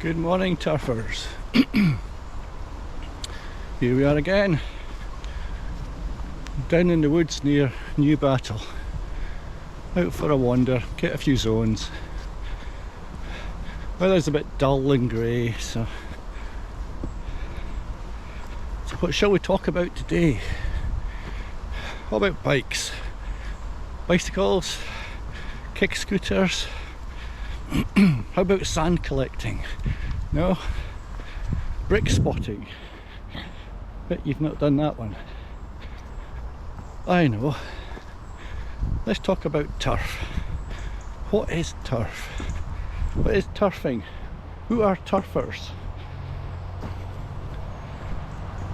Good morning, turfers. Here we are again, down in the woods near Newbattle. Out for a wander, get a few zones. Weather's a bit dull and grey, so what shall we talk about today? What about bikes? Bicycles? Kick scooters? How about sand collecting? No? Brick spotting? Bet you've not done that one. I know. Let's talk about turf. What is turf? What is turfing? Who are turfers?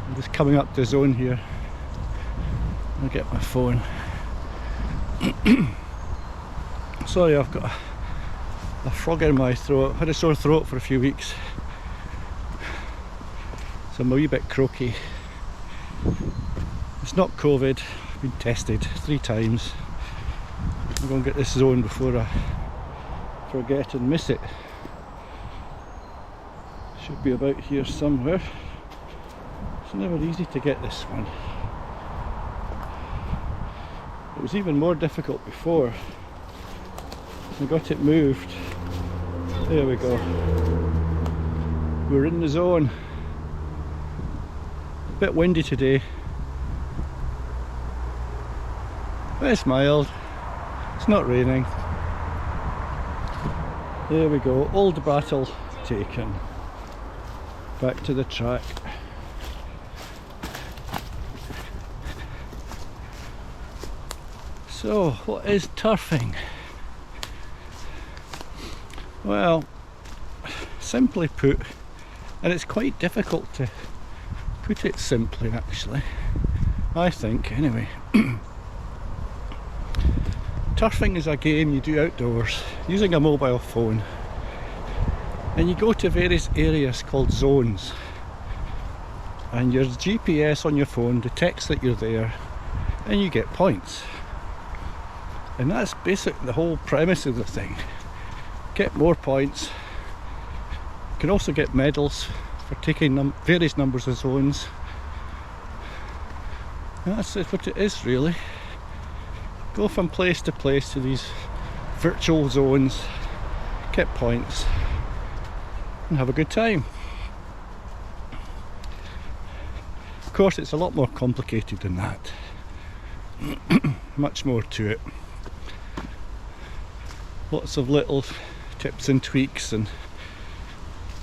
I'm just coming up the zone here. I'll get my phone. Sorry, I've got a frog in my throat. Had a sore throat for a few weeks, so I'm a wee bit croaky. It's not COVID. I've been tested 3 times. I'm going to get this zone before I forget and miss it. Should be about here somewhere. It's never easy to get this one. It was even more difficult before. I got it moved. There we go. We're in the zone. A bit windy today. But it's mild. It's not raining. There we go. Old battle taken. Back to the track. So, what is turfing? Well, simply put, and it's quite difficult to put it simply actually, I think anyway. Turfing is a game you do outdoors using a mobile phone, and you go to various areas called zones, and your GPS on your phone detects that you're there and you get points. And that's basically the whole premise of the thing. Get more points. You can also get medals for taking various numbers of zones. And that's what it is really. Go from place to place to these virtual zones, get points and have a good time. Of course it's a lot more complicated than that. Much more to it. Lots of little tips and tweaks and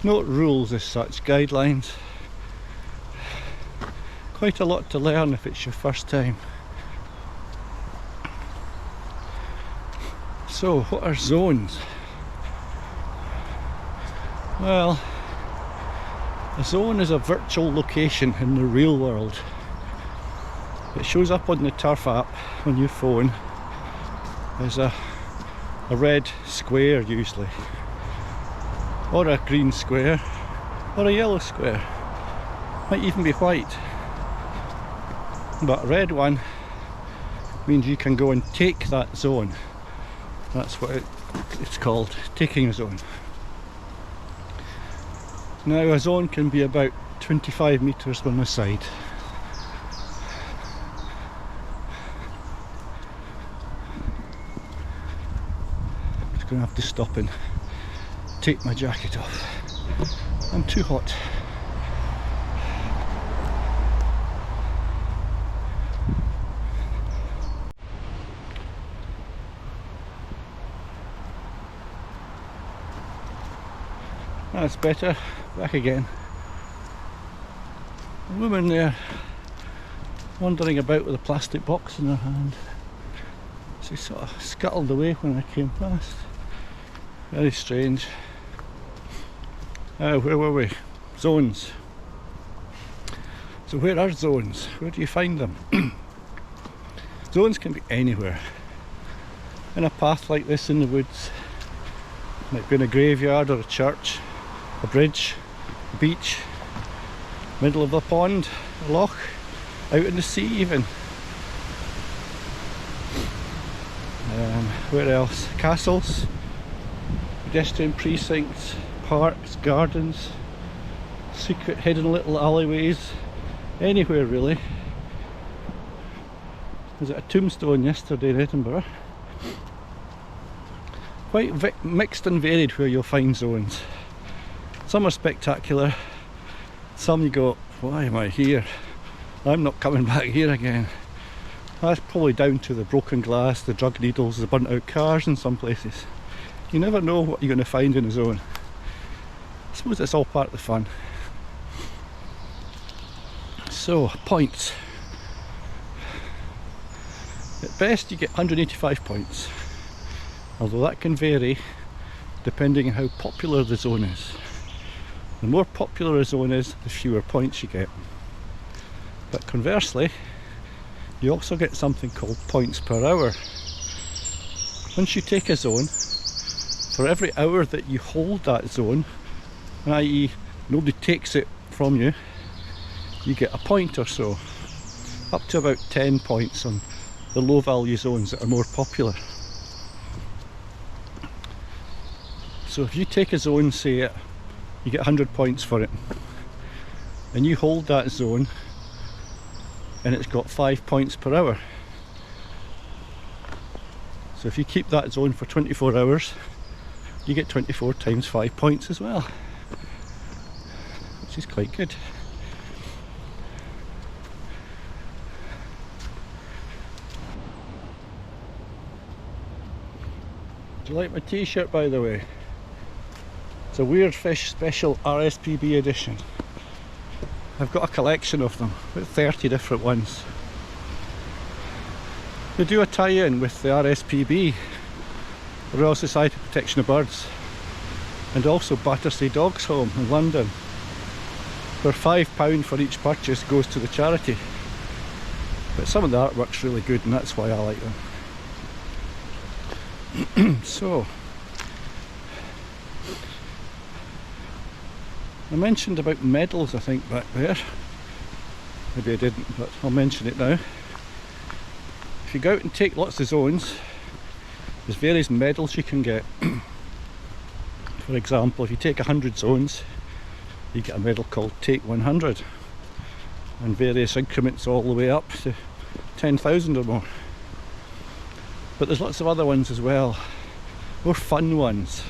not rules as such, guidelines. Quite a lot to learn if it's your first time. So what are zones? Well, a zone is a virtual location in the real world. It shows up on the Turf app on your phone as a red square usually, or a green square, or a yellow square, might even be white, but a red one means you can go and take that zone. That's what it's called, taking a zone. Now a zone can be about 25 metres on the side. I'm going to have to stop and take my jacket off. I'm too hot. That's better. Back again. A woman there wandering about with a plastic box in her hand. She sort of scuttled away when I came past. Very strange. Where were we? Zones. So where are zones? Where do you find them? Zones can be anywhere. In a path like this in the woods. Might be in a graveyard or a church, a bridge, a beach, middle of a pond, a loch, out in the sea even. Where else? Castles, pedestrian precincts, parks, gardens, secret hidden little alleyways, anywhere really. Was it a tombstone yesterday in Edinburgh? Quite mixed and varied where you'll find zones. Some are spectacular, some you go, why am I here? I'm not coming back here again. That's probably down to the broken glass, the drug needles, the burnt out cars in some places. You never know what you're going to find in a zone. I suppose it's all part of the fun. So, points. At best you get 185 points, although that can vary depending on how popular the zone is. The more popular a zone is, the fewer points you get. But conversely, you also get something called points per hour. Once you take a zone, for every hour that you hold that zone, i.e. nobody takes it from you, you get a point or so, up to about 10 points on the low value zones that are more popular. So if you take a zone, say it, you get 100 points for it, and you hold that zone and it's got 5 points per hour. So if you keep that zone for 24 hours, you get 24 times 5 points as well, which is quite good. Do you like my t-shirt, by the way? It's a Weird Fish Special RSPB edition. I've got a collection of them, about 30 different ones. They do a tie-in with the RSPB, the Royal Society of Protection of Birds, and also Battersea Dogs Home in London, where £5 for each purchase goes to the charity. But some of the artwork's really good, and that's why I like them. So, I mentioned about medals, I think, back there. Maybe I didn't, but I'll mention it now. If you go out and take lots of zones, there's various medals you can get. For example, if you take 100 zones, you get a medal called Take 100, and various increments all the way up to 10,000 or more. But there's lots of other ones as well, more fun ones,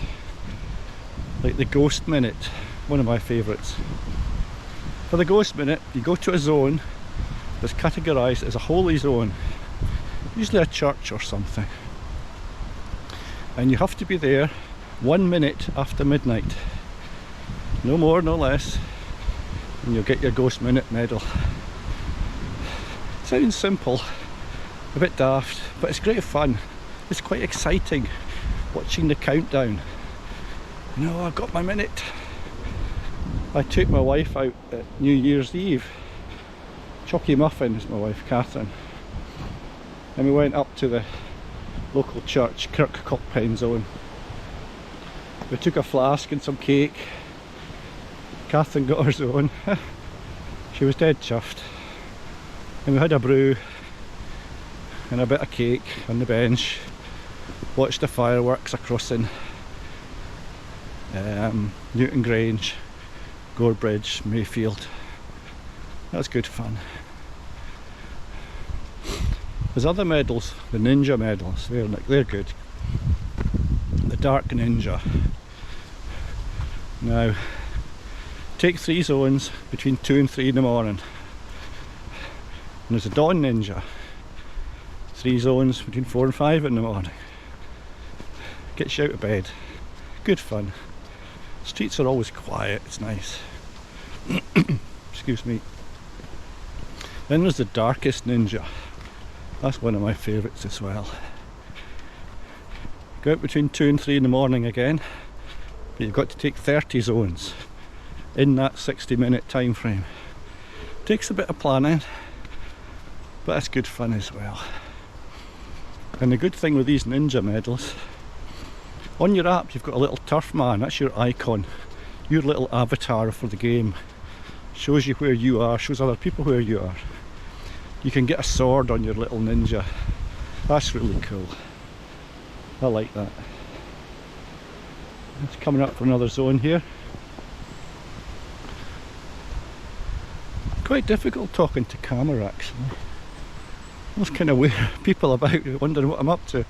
like the Ghost Minute, one of my favourites. For the Ghost Minute, you go to a zone that's categorised as a holy zone, usually a church or something, and you have to be there 1 minute after midnight, no more, no less, and you'll get your Ghost Minute medal. Sounds simple, a bit daft, but it's great fun. It's quite exciting watching the countdown. You know, I've got my minute. I took my wife out at New Year's Eve. Chucky Muffin is my wife, Catherine, and we went up to the local church, Kirkcockpen Zone. We took a flask and some cake. Catherine got her zone. She was dead chuffed. And we had a brew and a bit of cake on the bench. Watched the fireworks across in Newton Grange, Gorebridge, Mayfield. That was good fun. There's other medals, the Ninja medals, they're good. The Dark Ninja. Now, take 3 zones between 2 and 3 in the morning. And there's a Dawn Ninja. 3 zones between 4 and 5 in the morning. Gets you out of bed. Good fun. Streets are always quiet, it's nice. Excuse me. Then there's the Darkest Ninja. That's one of my favourites as well. Go out between 2 and 3 in the morning again, but you've got to take 30 zones in that 60-minute time frame. Takes a bit of planning, but it's good fun as well. And the good thing with these Ninja medals, on your app you've got a little turf man, that's your icon, your little avatar for the game. Shows you where you are, shows other people where you are. You can get a sword on your little ninja. That's really cool. I like that. It's coming up for another zone here. Quite difficult talking to camera actually. There's kind of weird people about wondering what I'm up to.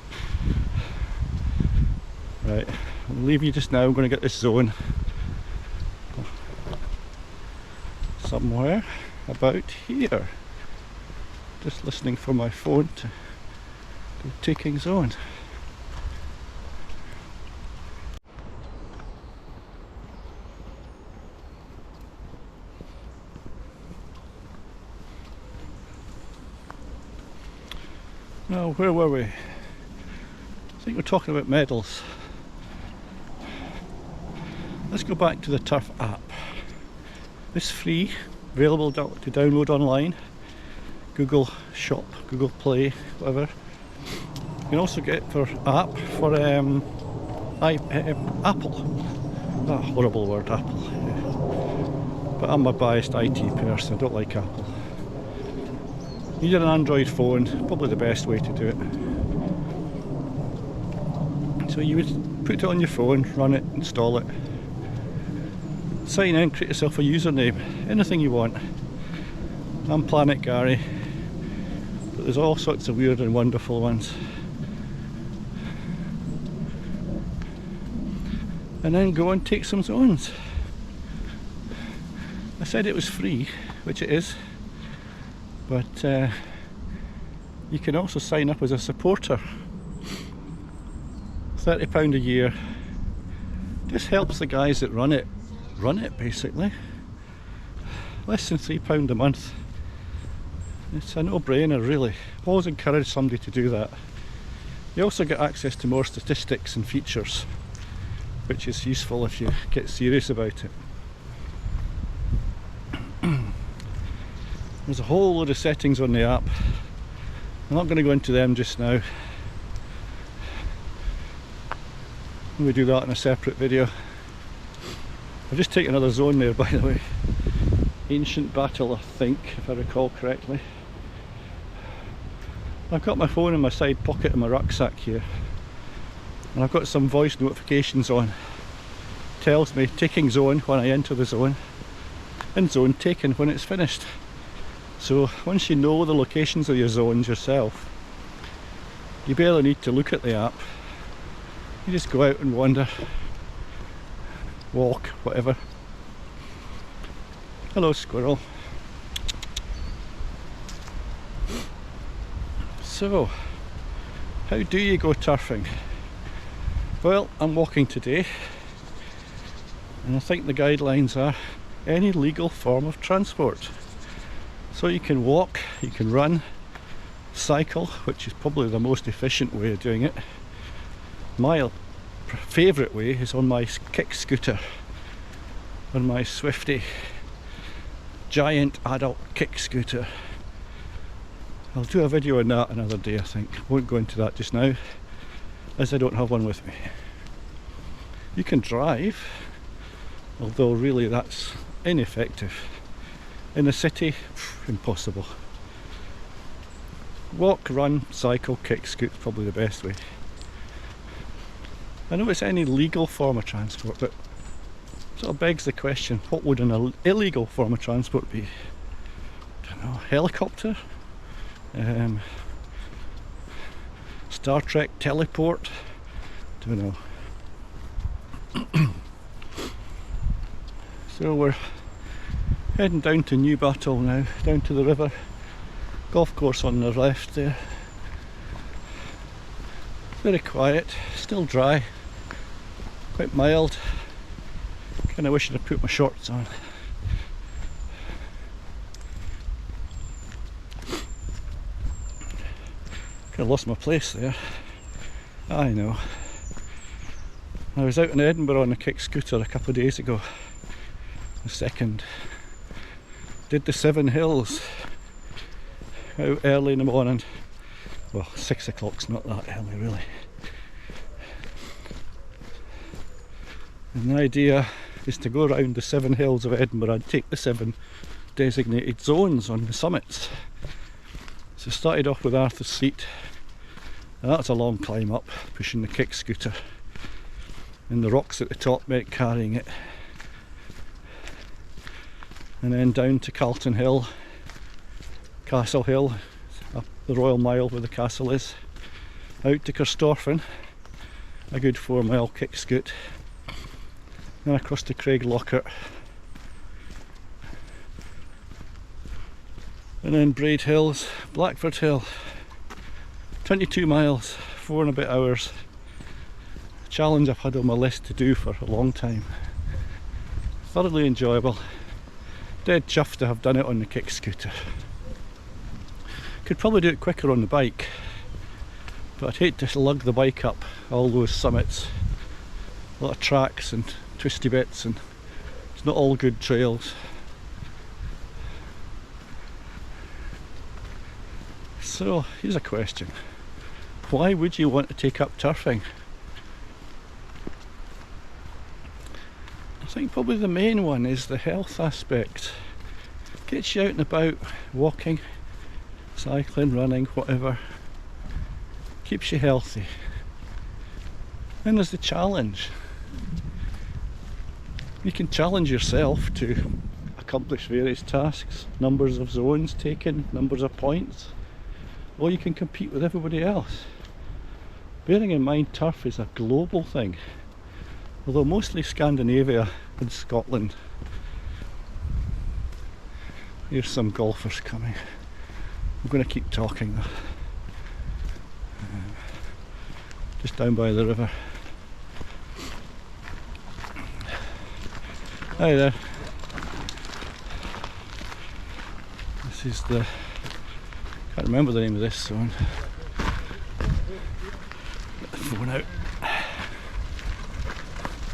Right, I'll leave you just now. I'm going to get this zone somewhere about here. Just listening for my phone to go taking zone. Now, where were we? I think we're talking about medals. Let's go back to the Turf app. It's free, available to download online. Google Shop, Google Play, whatever. You can also get it for app for Apple. That horrible word, Apple. But I'm a biased IT person, I don't like Apple. You need an Android phone, probably the best way to do it. So you would put it on your phone, run it, install it, sign in, create yourself a username, anything you want. I'm Planet Gary, but there's all sorts of weird and wonderful ones. And then go and take some zones. I said it was free, which it is. But you can also sign up as a supporter. £30 a year. Just helps the guys that run it basically. Less than £3 a month. It's a no-brainer really. I've always encouraged somebody to do that. You also get access to more statistics and features, which is useful if you get serious about it. There's a whole load of settings on the app. I'm not going to go into them just now. We do that in a separate video. I've just taken another zone there, by the way. Ancient Battle, I think, if I recall correctly. I've got my phone in my side pocket in my rucksack here, and I've got some voice notifications on. Tells me taking zone when I enter the zone, and zone taken when it's finished. So once you know the locations of your zones yourself, you barely need to look at the app. You just go out and wander, walk, whatever. Hello squirrel. So, how do you go turfing? Well, I'm walking today, and I think the guidelines are any legal form of transport. So you can walk, you can run, cycle, which is probably the most efficient way of doing it. My favourite way is on my kick scooter, on my Swifty giant adult kick scooter. I'll do a video on that another day, I think. Won't go into that just now, as I don't have one with me. You can drive, although really that's ineffective. In the city, impossible. Walk, run, cycle, kick, scoot, probably the best way. I know it's any legal form of transport, but sort of begs the question, what would an illegal form of transport be? I don't know, helicopter? Star Trek teleport? Don't know. So we're heading down to Newbattle now, down to the river. Golf course on the left there. Very quiet, still dry, quite mild. Kind of wish I'd put my shorts on. Kind of lost my place there. I know. I was out in Edinburgh on a kick scooter a couple of days ago. The second. Did the 7 hills out early in the morning. Well, 6 o'clock's not that early really. And the idea is to go around the 7 hills of Edinburgh and take the 7 designated zones on the summits. So started off with Arthur's Seat, and that's a long climb up, pushing the kick scooter. and the rocks at the top meant carrying it. And then down to Carlton Hill, Castle Hill, up the Royal Mile where the castle is, out to Carstorphine, a good 4-mile kick scoot, then across to Craiglockert, and then Braid Hills, Blackford Hill, 22 miles, 4 and a bit hours. A challenge I've had on my list to do for a long time. Thoroughly enjoyable. Dead chuffed to have done it on the kick scooter. Could probably do it quicker on the bike, but I'd hate to lug the bike up all those summits. A lot of tracks and twisty bits, and it's not all good trails. So here's a question. Why would you want to take up turfing? I think probably the main one is the health aspect. Gets you out and about, walking, cycling, running, whatever. Keeps you healthy. Then there's the challenge. You can challenge yourself to accomplish various tasks, numbers of zones taken, numbers of points, or you can compete with everybody else. Bearing in mind turf is a global thing, although mostly Scandinavia and Scotland. Here's some golfers coming. I'm going to keep talking though. Just down by the river. Hi there. This is the, can't remember the name of this zone. Get the phone out.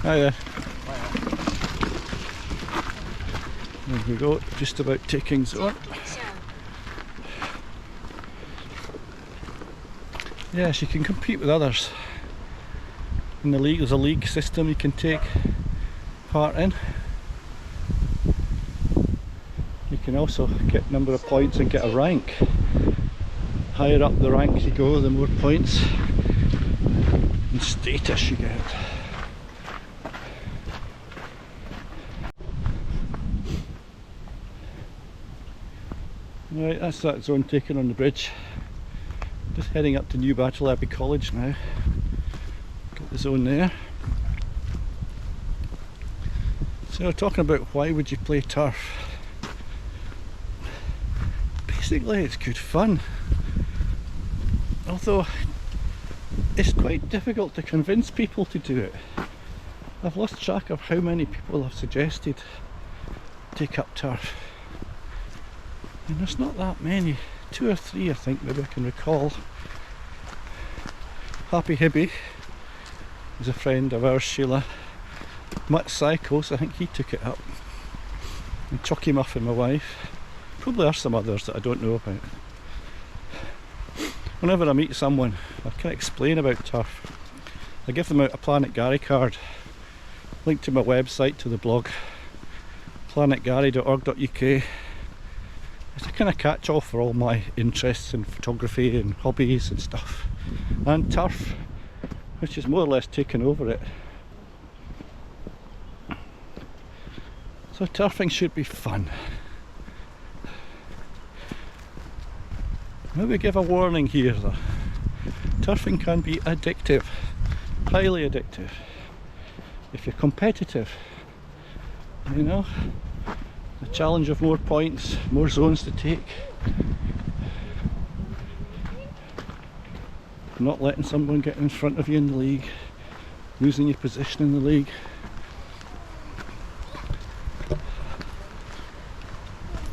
Hi there. There we go, just about taking zone. Yes, you can compete with others. In the league, there's a league system you can take part in. You can also get a number of points and get a rank. Higher up the ranks you go, the more points and status you get. Right, that's that zone taken on the bridge. Just heading up to Newbattle Abbey College now. Got the zone there. So we're talking about why would you play turf. Basically it's good fun. Although it's quite difficult to convince people to do it. I've lost track of how many people have suggested take up turf. And there's not that many. 2 or 3 I think, maybe I can recall. Happy Hibby is a friend of ours, Sheila. Mutt Psychos, I think he took it up. And Chucky Muffin, my wife. Probably are some others that I don't know about. Whenever I meet someone, I can explain about turf. I give them out a Planet Gary card. Link to my website, to the blog. planetgary.org.uk. It's a kind of catch-all for all my interests in photography and hobbies and stuff. And turf, which is more or less taken over it. So turfing should be fun. Maybe give a warning here though. Turfing can be addictive, highly addictive. If you're competitive, you know. The challenge of more points, more zones to take. Not letting someone get in front of you in the league, losing your position in the league.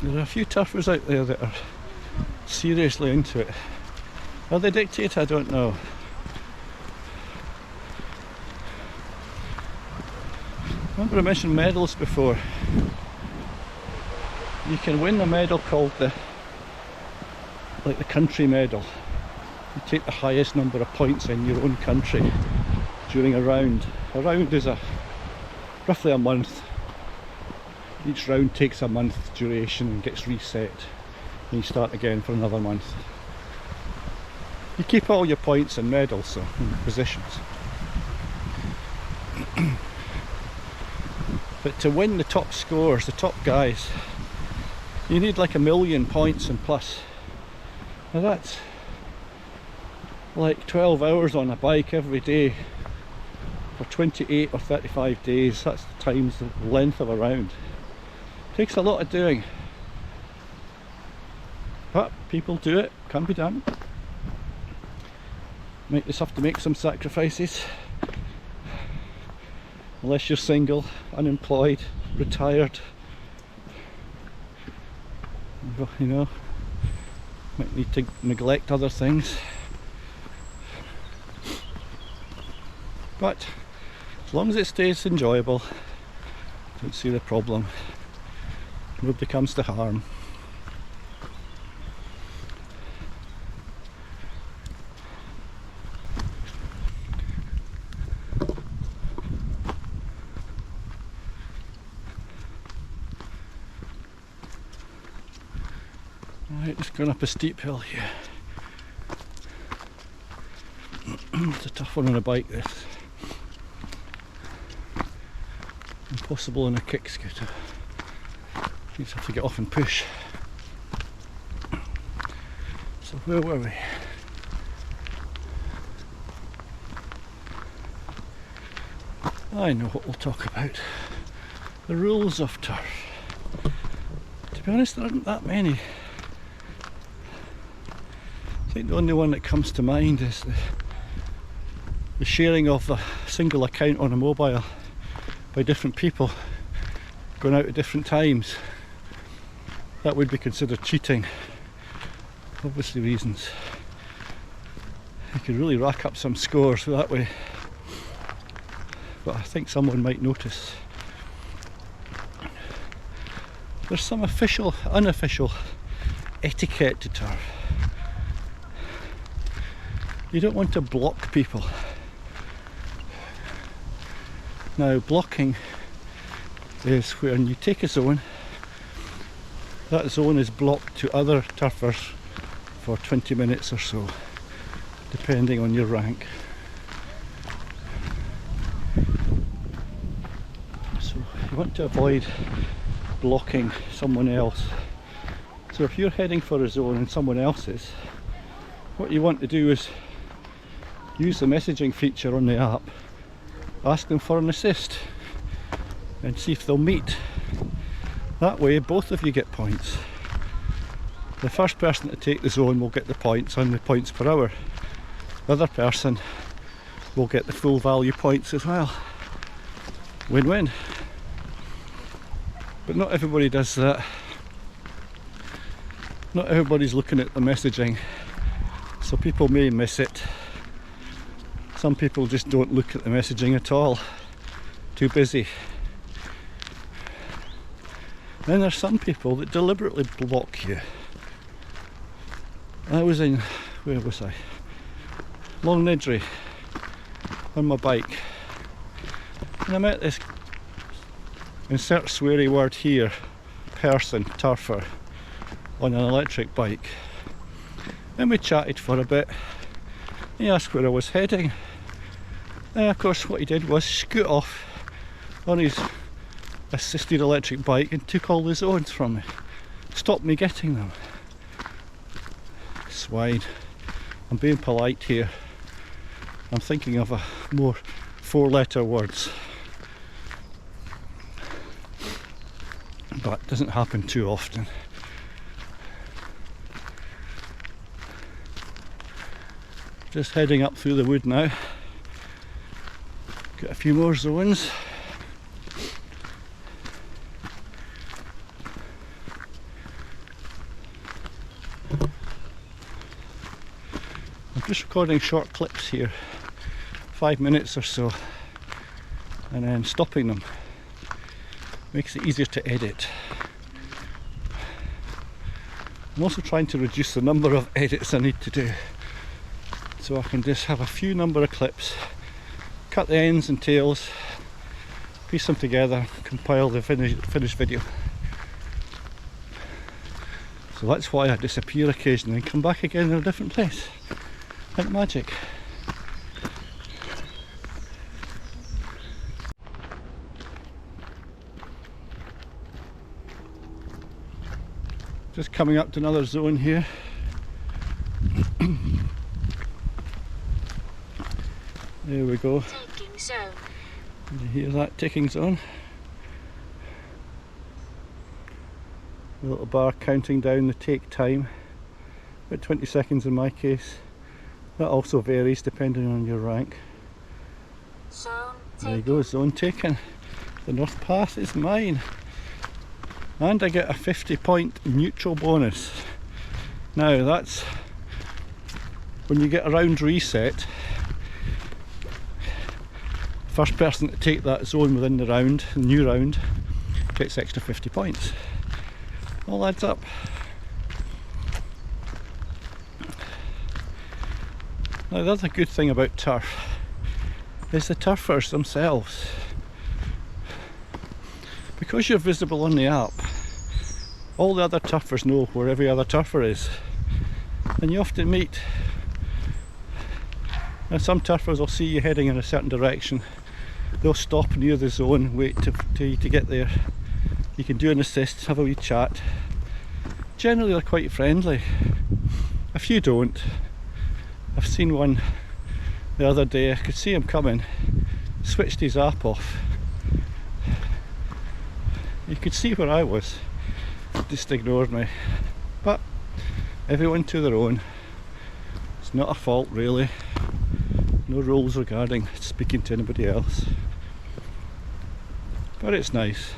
There are a few turfers out there that are seriously into it. Are they addicted? I don't know. Remember I mentioned medals before. You can win a medal called the country medal. You take the highest number of points in your own country during a round. A round is roughly a month. Each round takes a month duration and gets reset. And you start again for another month. You keep all your points and medals, so, and positions. But to win the top scores, the top guys, you need like 1,000,000 points and plus. Now that's like 12 hours on a bike every day for 28 or 35 days. That's times the length of a round. Takes a lot of doing, but people do it, can be done. Might just have to make some sacrifices, unless you're single, unemployed, retired, you know, might need to neglect other things. But as long as it stays enjoyable, I don't see the problem. Nobody comes to harm. Right, just going up a steep hill here. It's a tough one on a bike, this. Impossible on a kick scooter. You just have to get off and push. So where were we? I know what we'll talk about. The rules of turf. To be honest, there aren't that many. I think the only one that comes to mind is the sharing of the single account on a mobile by different people going out at different times. That would be considered cheating, obviously reasons. You could really rack up some scores that way, but I think someone might notice. There's some official, unofficial etiquette to turf. You don't want to block people. Now, blocking is when you take a zone, that zone is blocked to other turfers for 20 minutes or so, depending on your rank. So you want to avoid blocking someone else. So if you're heading for a zone and someone else is, what you want to do is use the messaging feature on the app, ask them for an assist and see if they'll meet. That way both of you get points. The first person to take the zone will get the points and the points per hour. The other person will get the full value points as well. Win-win. But not everybody does that. Not everybody's looking at the messaging, so people may miss it. Some people just don't look at the messaging at all. Too busy. Then there's some people that deliberately block you. I was in, where was I? Long Nidri on my bike, and I met this, insert sweary word here, person, turfer, on an electric bike. And we chatted for a bit. He asked where I was heading. And of course what he did was scoot off on his assisted electric bike and took all the zones from me. Stopped me getting them. Swine. I'm being polite here. I'm thinking of a more 4-letter words. But it doesn't happen too often. Just heading up through the wood now. Got a few more zones. I'm just recording short clips here, 5 minutes or so, and then stopping them. Makes it easier to edit. I'm also trying to reduce the number of edits I need to do, so I can just have a few number of clips, cut the ends and tails, piece them together, compile the finished video. So that's why I disappear occasionally and come back again in a different place, like magic. Just coming up to another zone here. There we go. Taking zone. Can you hear that ticking zone? The little bar counting down the take time. About 20 seconds in my case. That also varies depending on your rank. Zone taken. There you go, zone taken. The North Path is mine. And I get a 50-point neutral bonus. Now that's when you get a round reset. First person to take that zone within the round, the new round, gets extra 50 points. All adds up. Now the other good thing about turf is the turfers themselves. Because you're visible on the app, all the other turfers know where every other turfer is, and you often meet. Now some turfers will see you heading in a certain direction, they'll stop near the zone, wait to get there. You can do an assist, have a wee chat. Generally they're quite friendly. A few don't. I've seen one the other day, I could see him coming, switched his app off. You could see where I was, just ignored me. But everyone to their own. It's not a fault really. No rules regarding speaking to anybody else. But it's nice.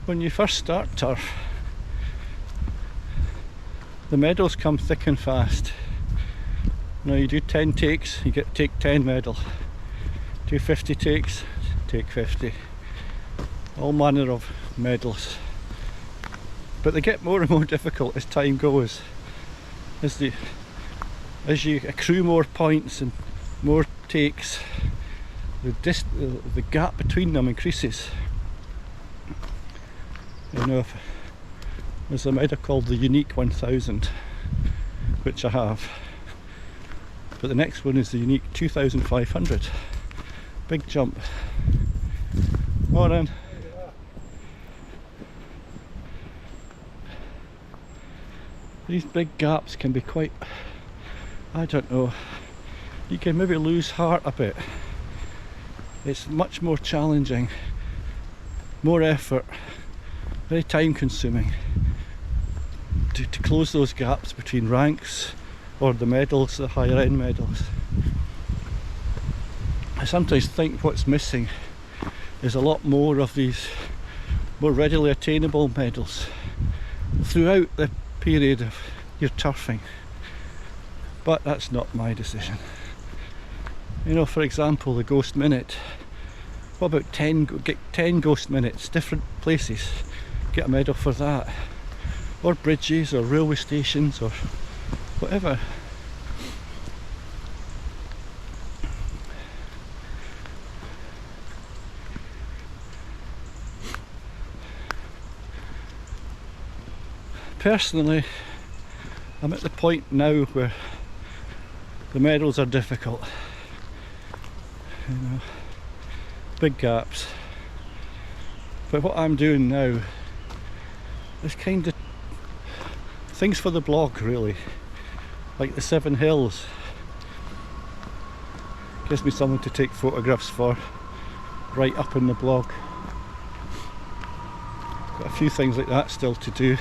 When you first start turf, the meadows come thick and fast. Now you do 10 takes, you get take 10 medal. Do 50 takes, take 50. All manner of medals. But they get more and more difficult as time goes. As you accrue more points and more takes, the gap between them increases. You know, there's a medal called the Unique 1000, which I have. But the next one is the Unique 2500. Big jump. Morning. These big gaps can be quite, I don't know, you can maybe lose heart a bit. It's much more challenging, more effort, very time consuming to close those gaps between ranks or the medals, the higher end medals. I sometimes think what's missing is a lot more of these more readily attainable medals throughout the period of your turfing, but that's not my decision. You know, for example, the Ghost Minute, what about get 10 Ghost Minutes, different places, get a medal for that, or bridges or railway stations or whatever. Personally, I'm at the point now where the medals are difficult, you know, big gaps. But what I'm doing now is kind of things for the blog, really, like the 7 Hills. Gives me something to take photographs for, right up in the blog. Got a few things like that still to do.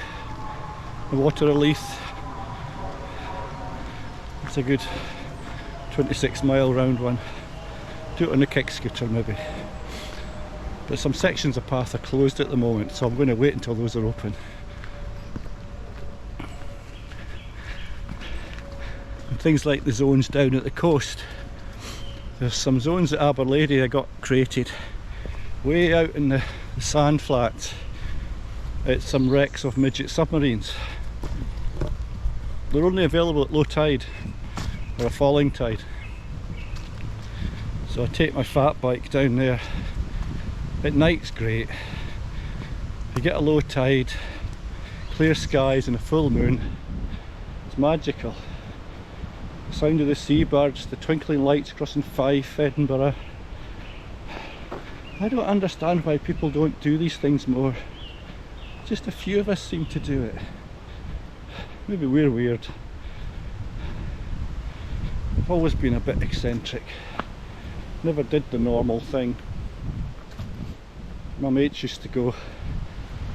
The Water of Leith, it's a good 26-mile round one. Do it on a kick scooter maybe. But some sections of path are closed at the moment, so I'm going to wait until those are open. And things like the zones down at the coast. There's some zones at Aberlady that got created way out in the sand flats at some wrecks of midget submarines. They're only available at low tide or a falling tide. So I take my fat bike down there. At night's great. If you get a low tide, clear skies and a full moon. It's magical. The sound of the seabirds, the twinkling lights crossing Fife, Edinburgh. I don't understand why people don't do these things more. Just a few of us seem to do it. Maybe we're weird. I've always been a bit eccentric. Never did the normal thing. My mates used to go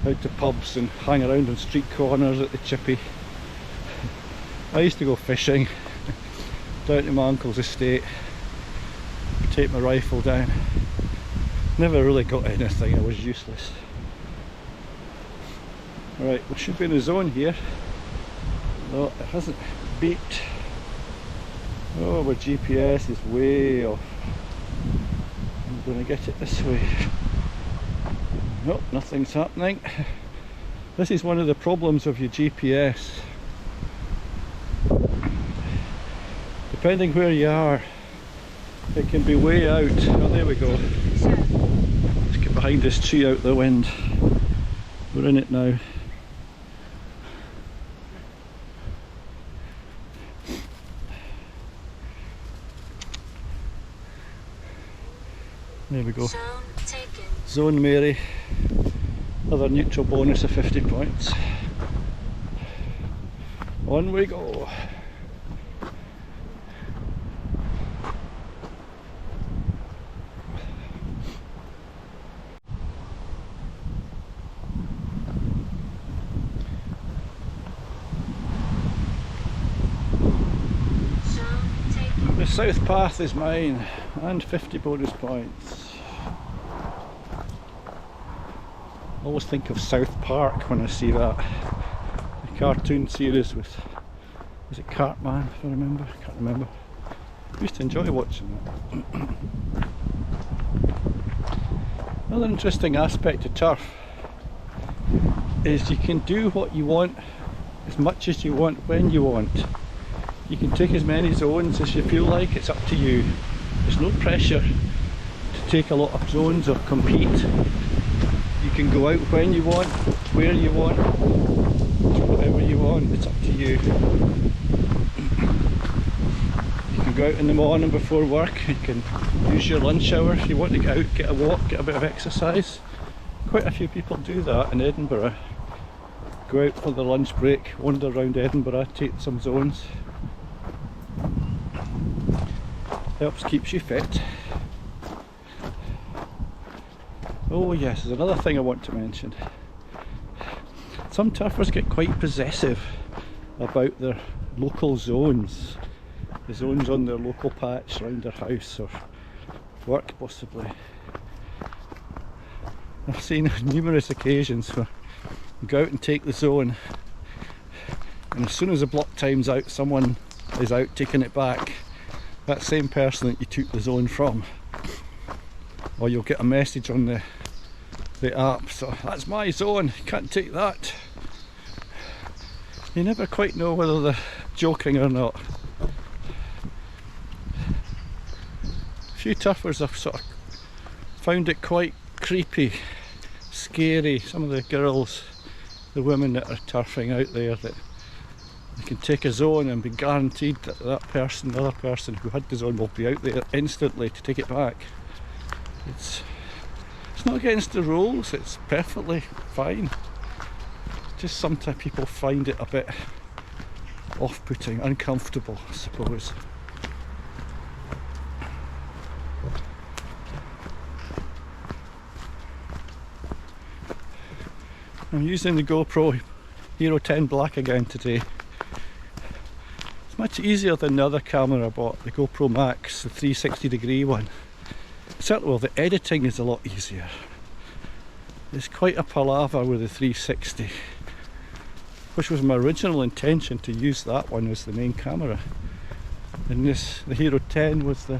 out to pubs and hang around on street corners at the chippy. I used to go fishing down to my uncle's estate, take my rifle down. Never really got anything, I was useless. Right, we should be in the zone here. No, it hasn't beeped. Oh, my GPS is way off. I'm going to get it this way. Nope, nothing's happening. This is one of the problems of your GPS. Depending where you are, it can be way out. Oh, there we go. Let's get behind this tree out the wind. We're in it now. There we go. Zone taken. Zone Mary. Another neutral bonus of 50 points. On we go. The south path is mine, and 50 bonus points. I always think of South Park when I see that. The cartoon series with, was it Cartman, if I remember? I can't remember. I used to enjoy watching that. Another interesting aspect of turf is you can do what you want, as much as you want, when you want. You can take as many zones as you feel like, it's up to you. There's no pressure to take a lot of zones or compete. You can go out when you want, where you want, whatever you want, it's up to you. You can go out in the morning before work, you can use your lunch hour if you want to get out, get a walk, get a bit of exercise. Quite a few people do that in Edinburgh. Go out for the lunch break, wander around Edinburgh, take some zones. Helps, keeps you fit. Oh yes, there's another thing I want to mention. Some turfers get quite possessive about their local zones. The zones on their local patch around their house or work possibly. I've seen on numerous occasions where you go out and take the zone, and as soon as the block time's out, someone is out taking it back. That same person that you took the zone from, or you'll get a message on the app, so that's my zone, you can't take that. You never quite know whether they're joking or not. A few turfers have sort of found it quite creepy, scary. Some of the girls, the women that are turfing out there, that you can take a zone and be guaranteed that that person, the other person who had the zone, will be out there instantly to take it back. It's not against the rules, it's perfectly fine. Just sometimes people find it a bit off-putting, uncomfortable, I suppose. I'm using the GoPro Hero 10 Black again today. It's much easier than the other camera I bought, the GoPro Max, the 360 degree one. Certainly, well, the editing is a lot easier. It's quite a palaver with the 360, which was my original intention, to use that one as the main camera. And this, the Hero 10 was the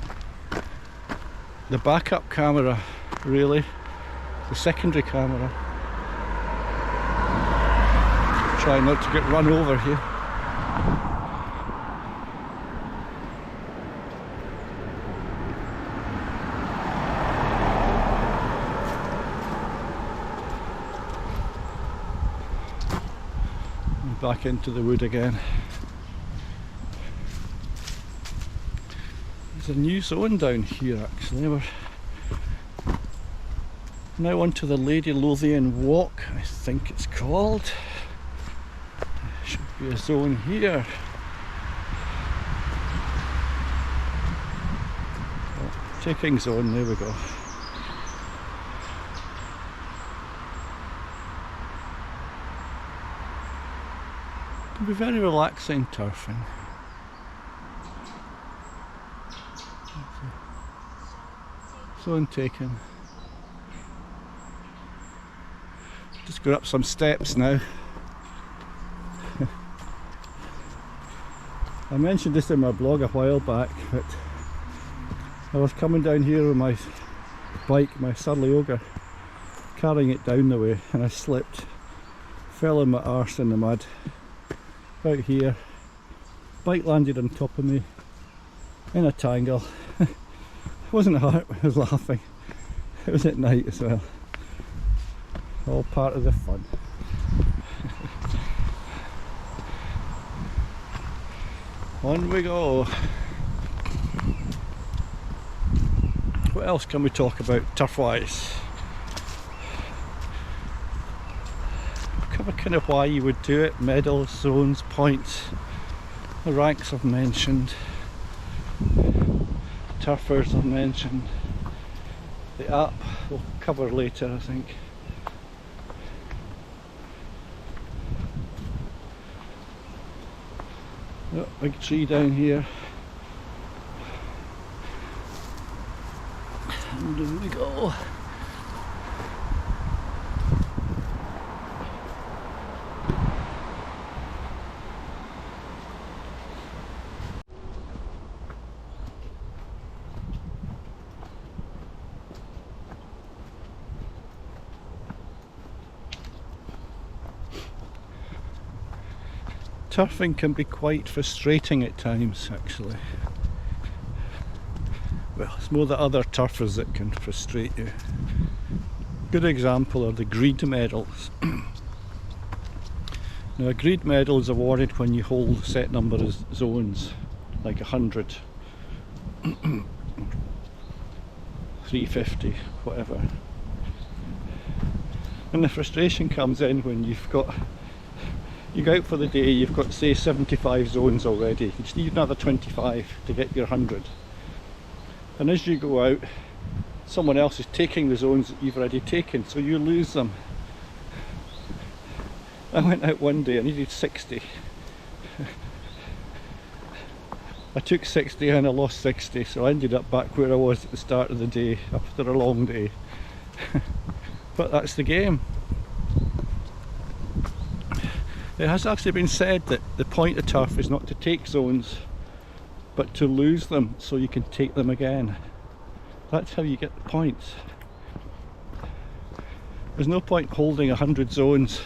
backup camera, really, the secondary camera. Try not to get run over here. And back into the wood again. There's a new zone down here actually. We're now onto the Lady Lothian Walk, I think it's called. There should be a zone here. Oh, taking zone, there we go. It can be very relaxing turfing. Zone taken. Just go up some steps now. I mentioned this in my blog a while back, but I was coming down here with my bike, my Surly Ogre, carrying it down the way, and I slipped, fell on my arse in the mud, out here, bike landed on top of me, in a tangle. It wasn't hurt when I was laughing, it was at night as well. All part of the fun. On we go. What else can we talk about turf-wise? Cover kind of why you would do it, medals, zones, points, the ranks I've mentioned, turfers I've mentioned, the app we'll cover later I think. Oh, big tree down here. And there we go. Turfing can be quite frustrating at times actually. Well, it's more the other turfers that can frustrate you. Good example are the Greed medals. Now a Greed medal is awarded when you hold a set number of zones, like 100, 350, whatever. And the frustration comes in when you go out for the day, you've got say 75 zones already, you just need another 25 to get your 100. And as you go out, someone else is taking the zones that you've already taken, so you lose them. I went out one day, I needed 60. I took 60 and I lost 60, so I ended up back where I was at the start of the day, after a long day. But that's the game. It has actually been said that the point of turf is not to take zones, but to lose them so you can take them again. That's how you get the points. There's no point holding 100 zones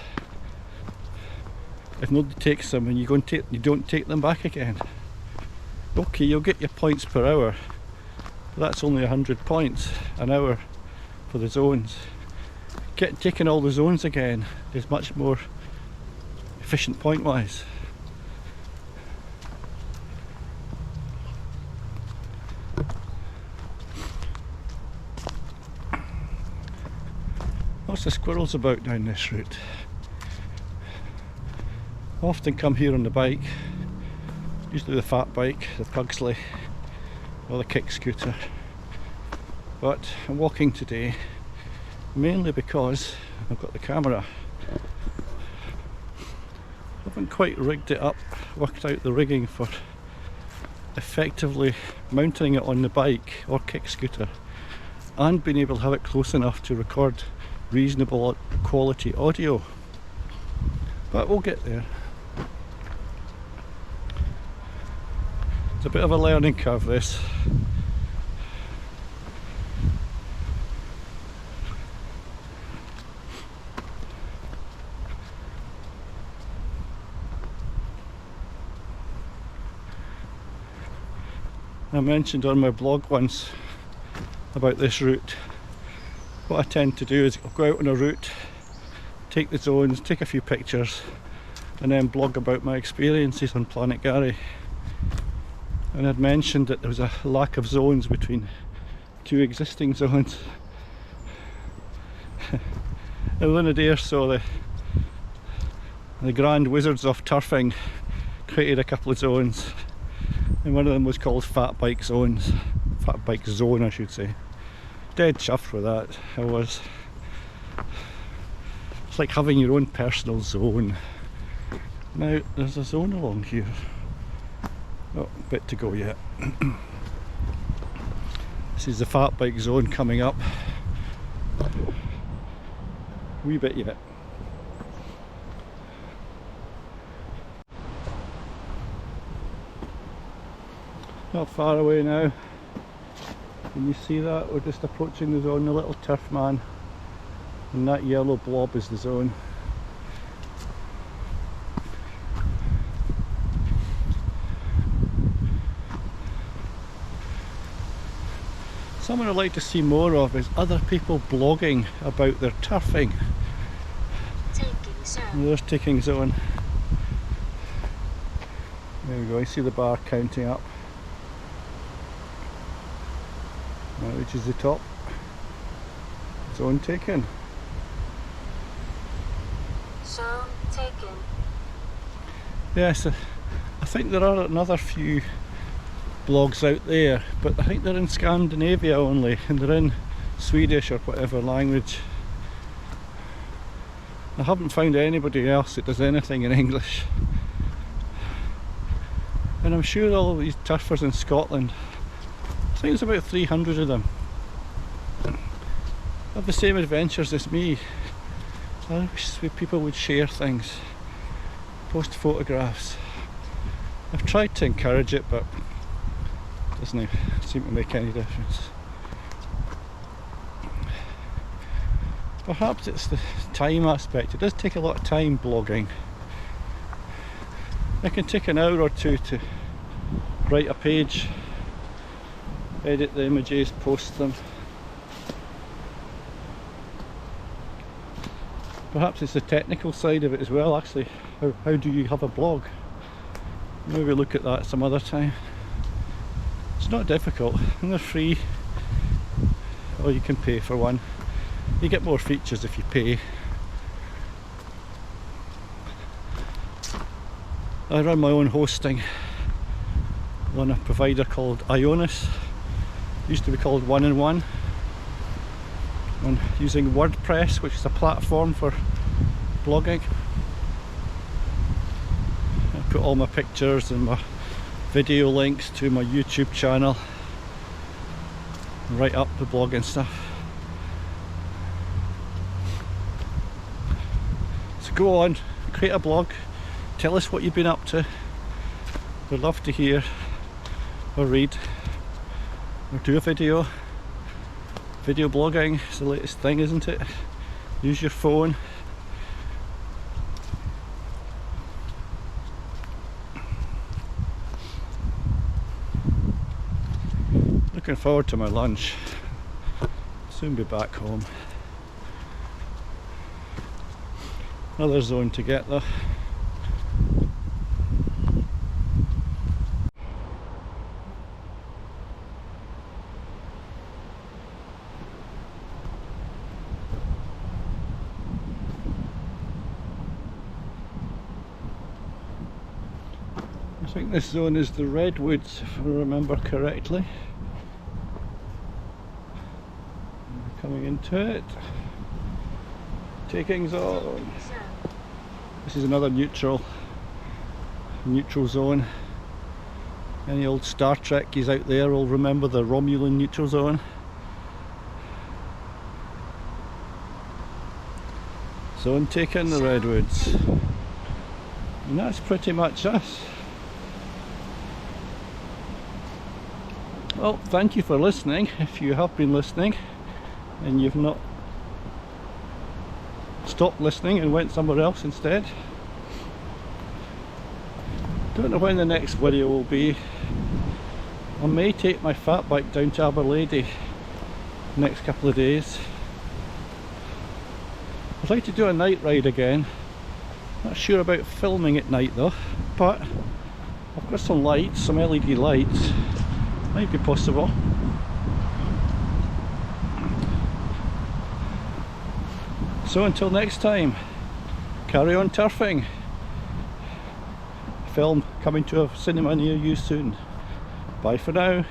if nobody takes them and you don't take them back again. Okay, you'll get your points per hour, but that's only 100 points an hour for the zones. Taking all the zones again is much more efficient point wise. Lots of squirrels about down this route. I often come here on the bike, usually the fat bike, the Pugsley or the kick scooter, but I'm walking today mainly because I've got the camera. I haven't quite rigged it up, worked out the rigging for effectively mounting it on the bike or kick scooter and being able to have it close enough to record reasonable quality audio, but we'll get there. It's a bit of a learning curve this. I mentioned on my blog once about this route. What I tend to do is I'll go out on a route, take the zones, take a few pictures, and then blog about my experiences on Planet Gary. And I'd mentioned that there was a lack of zones between two existing zones. And within a day or so, the grand wizards of turfing created a couple of zones, and one of them was called Fat Bike Zones. Fat Bike Zone, I should say. Dead chuffed with that, I was. It's like having your own personal zone. Now, there's a zone along here. Oh, a bit to go yet. This is the Fat Bike Zone coming up. Wee bit yet. Not far away now. Can you see that? We're just approaching the zone, the little turf man. And that yellow blob is the zone. Something I'd like to see more of is other people blogging about their turfing. Taking zone. There's taking zone. There we go, I see the bar counting up. Now which is the top. Zone taken. Zone taken. Yes, I think there are another few blogs out there, but I think they're in Scandinavia only, and they're in Swedish or whatever language. I haven't found anybody else that does anything in English. And I'm sure all of these turfers in Scotland, I think there's about 300 of them, have the same adventures as me. I wish people would share things, post photographs. I've tried to encourage it, but it doesn't seem to make any difference. Perhaps it's the time aspect. It does take a lot of time blogging. It can take an hour or two to write a page, edit the images, post them. Perhaps it's the technical side of it as well, actually. How do you have a blog? Maybe look at that some other time. It's not difficult, and they're free, or you can pay for one. You get more features if you pay. I run my own hosting on a provider called Ionis. It used to be called 1-in-1. I'm using WordPress, which is a platform for blogging. I put all my pictures and my video links to my YouTube channel, write up the blog and stuff. So go on, create a blog, tell us what you've been up to. We'd love to hear or read or do a video. Video blogging is the latest thing, isn't it? Use your phone. Looking forward to my lunch. Soon be back home. Another zone to get though. I think this zone is the Redwoods, if I remember correctly. We're coming into it. Taking zone. This is another neutral zone. Any old Star Trekkies out there will remember the Romulan neutral zone. Zone taken, the Redwoods. And that's pretty much us. Well, thank you for listening, if you have been listening and you've not stopped listening and went somewhere else instead. Don't know when the next video will be. I may take my fat bike down to Aberlady next couple of days. I'd like to do a night ride again, Not sure about filming at night though, but I've got some lights, some LED lights. Might be possible. So until next time, carry on turfing. Film coming to a cinema near you soon. Bye for now.